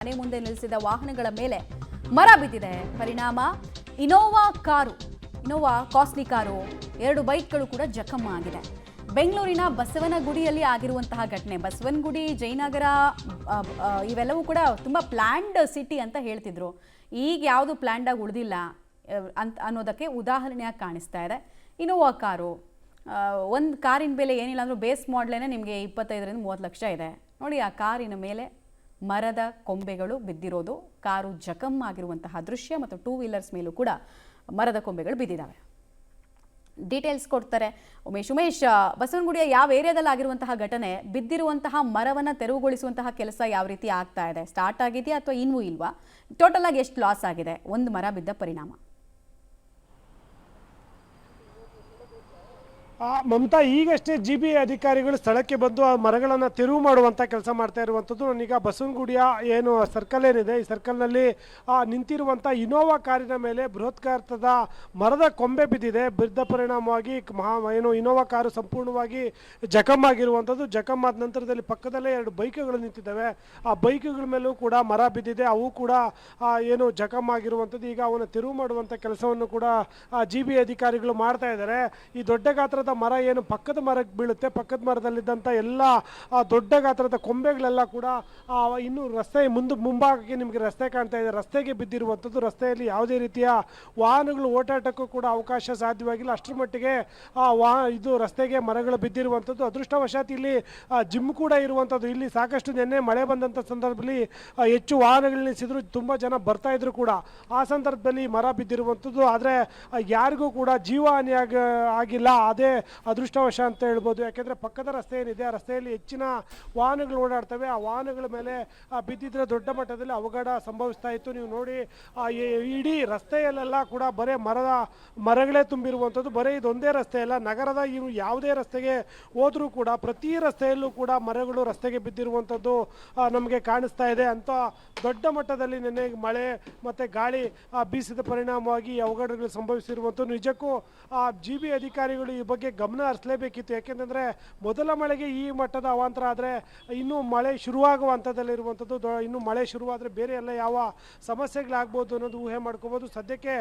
ಮನೆ ಮುಂದೆ ನಿಲ್ಲಿಸಿದ ವಾಹನಗಳ ಮೇಲೆ ಮರ ಬಿದ್ದಿದೆ. ಪರಿಣಾಮ ಇನೋವಾ ಕಾಸ್ಟ್ಲಿ ಕಾರು, 2 ಬೈಕ್ಗಳು ಕೂಡ ಜಖಂ ಆಗಿದೆ. ಬೆಂಗಳೂರಿನ ಬಸವನಗುಡಿಯಲ್ಲಿ ಆಗಿರುವಂತಹ ಘಟನೆ. ಬಸವನಗುಡಿ, ಜಯನಗರ ಇವೆಲ್ಲವೂ ಕೂಡ ತುಂಬಾ ಪ್ಲಾನ್ಡ್ ಸಿಟಿ ಅಂತ ಹೇಳ್ತಿದ್ರು. ಈಗ ಯಾವುದು ಪ್ಲಾನ್ಡ್ ಆಗಿ ಉಳಿದಿಲ್ಲ ಅನ್ನೋದಕ್ಕೆ ಉದಾಹರಣೆಯಾಗಿ ಕಾಣಿಸ್ತಾ ಇದೆ. ಇನೋವಾ ಕಾರು, ಒಂದು ಕಾರಿನ ಬೆಲೆ ಏನಿಲ್ಲ ಅಂದ್ರೂ ಬೇಸ್ ಮಾಡಲೇನೆ ನಿಮಗೆ 25ರಿಂದ 30 ಲಕ್ಷ ಇದೆ. ನೋಡಿ, ಆ ಕಾರಿನ ಮೇಲೆ ಮರದ ಕೊಂಬೆಗಳು ಬಿದ್ದಿರೋದು, ಕಾರು ಜಖಂ ಆಗಿರುವಂತಹ ದೃಶ್ಯ ಮತ್ತು 2 ವೀಲರ್ಸ್ ಮೇಲೂ ಕೂಡ ಮರದ ಕೊಂಬೆಗಳು ಬಿದ್ದಿದ್ದಾವೆ. ಡೀಟೇಲ್ಸ್ ಕೊಡ್ತಾರೆ ಉಮೇಶ್. ಬಸವನಗುಡಿಯ ಯಾವ ಏರಿಯಾದಲ್ಲಿ ಆಗಿರುವಂತಹ ಘಟನೆ, ಬಿದ್ದಿರುವಂತಹ ಮರವನ್ನು ತೆರವುಗೊಳಿಸುವಂತಹ ಕೆಲಸ ಯಾವ ರೀತಿ ಆಗ್ತಾ ಇದೆ? ಸ್ಟಾರ್ಟ್ ಆಗಿದೆಯಾ ಅಥವಾ ಇನ್ನೂ ಇಲ್ವಾ? ಟೋಟಲ್ ಆಗಿ ಎಷ್ಟು ಲಾಸ್ ಆಗಿದೆ ಒಂದು ಮರ ಬಿದ್ದ ಪರಿಣಾಮ? ಮಮತಾ, ಈಗಷ್ಟೇ GBA ಅಧಿಕಾರಿಗಳು ಸ್ಥಳಕ್ಕೆ ಬಂದು ಆ ಮರಗಳನ್ನು ತೆರವು ಮಾಡುವಂಥ ಕೆಲಸ ಮಾಡ್ತಾ ಇರುವಂಥದ್ದು. ನಾನೀಗ ಬಸವನಗುಡಿಯ ಏನು ಸರ್ಕಲ್ ಏನಿದೆ, ಈ ಸರ್ಕಲ್ನಲ್ಲಿ ನಿಂತಿರುವಂಥ ಇನೋವಾ ಕಾರಿನ ಮೇಲೆ ಬೃಹತ್ ಗಾತ್ರದ ಮರದ ಕೊಂಬೆ ಬಿದ್ದಿದೆ. ಬಿದ್ದ ಪರಿಣಾಮವಾಗಿ ಇನೋವಾ ಕಾರು ಸಂಪೂರ್ಣವಾಗಿ ಜಖಂ ಆಗಿರುವಂಥದ್ದು. ಜಖಂ ಆದ ನಂತರದಲ್ಲಿ ಪಕ್ಕದಲ್ಲೇ 2 ಬೈಕ್ಗಳು ನಿಂತಿದ್ದಾವೆ. ಆ ಬೈಕ್ಗಳ ಮೇಲೂ ಕೂಡ ಮರ ಬಿದ್ದಿದೆ. ಅವು ಕೂಡ ಏನು ಜಖಂ ಆಗಿರುವಂಥದ್ದು. ಈಗ ಅವನ್ನ ತೆರವು ಮಾಡುವಂಥ ಕೆಲಸವನ್ನು ಕೂಡ GBA ಅಧಿಕಾರಿಗಳು ಮಾಡ್ತಾ ಇದ್ದಾರೆ. ಈ ದೊಡ್ಡ ಗಾತ್ರದ ಮರ ಏನು ಪಕ್ಕದ ಮರಕ್ಕೆ ಬೀಳುತ್ತೆ, ಪಕ್ಕದ ಮರದಲ್ಲಿದ್ದಂಥ ಎಲ್ಲ ದೊಡ್ಡ ಗಾತ್ರದ ಕೊಂಬೆಗಳೆಲ್ಲ ಕೂಡ ಇನ್ನು ರಸ್ತೆ ಮುಂಭಾಗಕ್ಕೆ ನಿಮಗೆ ರಸ್ತೆ ಕಾಣ್ತಾ ಇದೆ, ರಸ್ತೆಗೆ ಬಿದ್ದಿರುವಂಥದ್ದು. ರಸ್ತೆಯಲ್ಲಿ ಯಾವುದೇ ರೀತಿಯ ವಾಹನಗಳು ಓಡಾಟಕ್ಕೂ ಕೂಡ ಅವಕಾಶ ಸಾಧ್ಯವಾಗಿಲ್ಲ. ಅಷ್ಟರ ಮಟ್ಟಿಗೆ ಇದು ರಸ್ತೆಗೆ ಮರಗಳು ಬಿದ್ದಿರುವಂಥದ್ದು. ಅದೃಷ್ಟವಶಾತ್ ಇಲ್ಲಿ ಜಿಮ್ ಕೂಡ ಇರುವಂಥದ್ದು. ಇಲ್ಲಿ ಸಾಕಷ್ಟು ನೆನ್ನೆ ಮಳೆ ಬಂದಂಥ ಸಂದರ್ಭದಲ್ಲಿ ಹೆಚ್ಚು ವಾಹನಗಳು ನಿಲ್ಲಿಸಿದ್ರು, ತುಂಬ ಜನ ಬರ್ತಾ ಇದ್ರು ಕೂಡ. ಆ ಸಂದರ್ಭದಲ್ಲಿ ಮರ ಬಿದ್ದಿರುವಂಥದ್ದು. ಆದರೆ ಯಾರಿಗೂ ಕೂಡ ಜೀವಹಾನಿ ಆಗಿಲ್ಲ. ಅದೇ ಅದೃಷ್ಟವಶ ಅಂತ ಹೇಳ್ಬೋದು. ಯಾಕೆಂದರೆ ಪಕ್ಕದ ರಸ್ತೆ ಏನಿದೆ, ಆ ರಸ್ತೆಯಲ್ಲಿ ಹೆಚ್ಚಿನ ವಾಹನಗಳು ಓಡಾಡ್ತವೆ. ಆ ವಾಹನಗಳ ಮೇಲೆ ಬಿದ್ದಿದ್ರೆ ದೊಡ್ಡ ಮಟ್ಟದಲ್ಲಿ ಅವಘಡ ಸಂಭವಿಸ್ತಾ ಇತ್ತು. ನೀವು ನೋಡಿ, ಇಡೀ ರಸ್ತೆಯಲ್ಲೆಲ್ಲ ಕೂಡ ಬರೀ ಮರಗಳೇ ತುಂಬಿರುವಂಥದ್ದು. ಬರೀ ಇದೊಂದೇ ರಸ್ತೆ ಅಲ್ಲ, ನಗರದ ಯಾವುದೇ ರಸ್ತೆಗೆ ಹೋದರೂ ಕೂಡ ಪ್ರತಿ ರಸ್ತೆಯಲ್ಲೂ ಕೂಡ ಮರಗಳು ರಸ್ತೆಗೆ ಬಿದ್ದಿರುವಂಥದ್ದು ನಮಗೆ ಕಾಣಿಸ್ತಾ ಇದೆ. ಅಂತ ದೊಡ್ಡ ಮಟ್ಟದಲ್ಲಿ ನಿನ್ನೆ ಮಳೆ ಮತ್ತು ಗಾಳಿ ಬೀಸಿದ ಪರಿಣಾಮವಾಗಿ ಅವಘಡಗಳು ಸಂಭವಿಸಿರುವಂಥದ್ದು. ನಿಜಕ್ಕೂ GBA ಅಧಿಕಾರಿಗಳು ಈ ಬಗ್ಗೆ ಗಮನ ಹರಿಸಲೇಬೇಕಿತ್ತು. ಯಾಕೆಂತಂದರೆ ಮೊದಲ ಮಳೆಗೆ ಈ ಮಟ್ಟದ ಅವಾಂತರ ಆದರೆ ಇನ್ನೂ ಮಳೆ ಶುರುವಾಗುವ ಹಂತದಲ್ಲಿರುವಂಥದ್ದು. ಇನ್ನು ಮಳೆ ಶುರುವಾದರೆ ಬೇರೆ ಎಲ್ಲ ಯಾವ ಸಮಸ್ಯೆಗಳಾಗ್ಬೋದು ಅನ್ನೋದು ಊಹೆ ಮಾಡ್ಕೋಬೋದು. ಸದ್ಯಕ್ಕೆ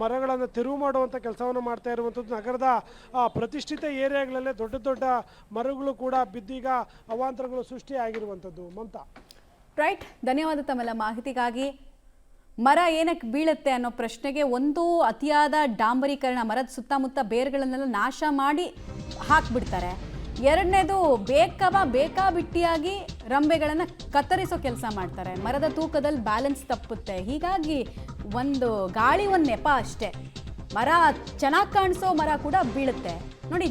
ಮರಗಳನ್ನು ತೆರವು ಮಾಡುವಂಥ ಕೆಲಸವನ್ನು ಮಾಡ್ತಾ ಇರುವಂಥದ್ದು. ನಗರದ ಪ್ರತಿಷ್ಠಿತ ಏರಿಯಾಗಳಲ್ಲೇ ದೊಡ್ಡ ದೊಡ್ಡ ಮರಗಳು ಕೂಡ ಬಿದ್ದೀಗ ಅವಾಂತರಗಳು ಸೃಷ್ಟಿಯಾಗಿರುವಂಥದ್ದು. ಮಮತಾ, ರೈಟ್, ಧನ್ಯವಾದ ತಮ್ಮೆಲ್ಲ ಮಾಹಿತಿಗಾಗಿ. ಮರ ಏನಕ್ಕೆ ಬೀಳುತ್ತೆ ಅನ್ನೋ ಪ್ರಶ್ನೆಗೆ, ಒಂದು ಅತಿಯಾದ ಡಾಂಬರೀಕರಣ, ಮರದ ಸುತ್ತಮುತ್ತ ಬೇರುಗಳನ್ನೆಲ್ಲ ನಾಶ ಮಾಡಿ ಹಾಕ್ಬಿಡ್ತಾರೆ. ಎರಡನೇದು ಬೇಕಾಬಿಟ್ಟಿಯಾಗಿ ರಂಬೆಗಳನ್ನು ಕತ್ತರಿಸೋ ಕೆಲಸ ಮಾಡ್ತಾರೆ. ಮರದ ತೂಕದಲ್ಲಿ ಬ್ಯಾಲೆನ್ಸ್ ತಪ್ಪುತ್ತೆ. ಹೀಗಾಗಿ ಒಂದು ಗಾಳಿ, ಒಂದು ನೆಪ ಅಷ್ಟೇ. ಮರ ಚೆನ್ನಾಗಿ ಕಾಣಿಸೋ ಮರ ಕೂಡ ಬೀಳುತ್ತೆ ನೋಡಿ.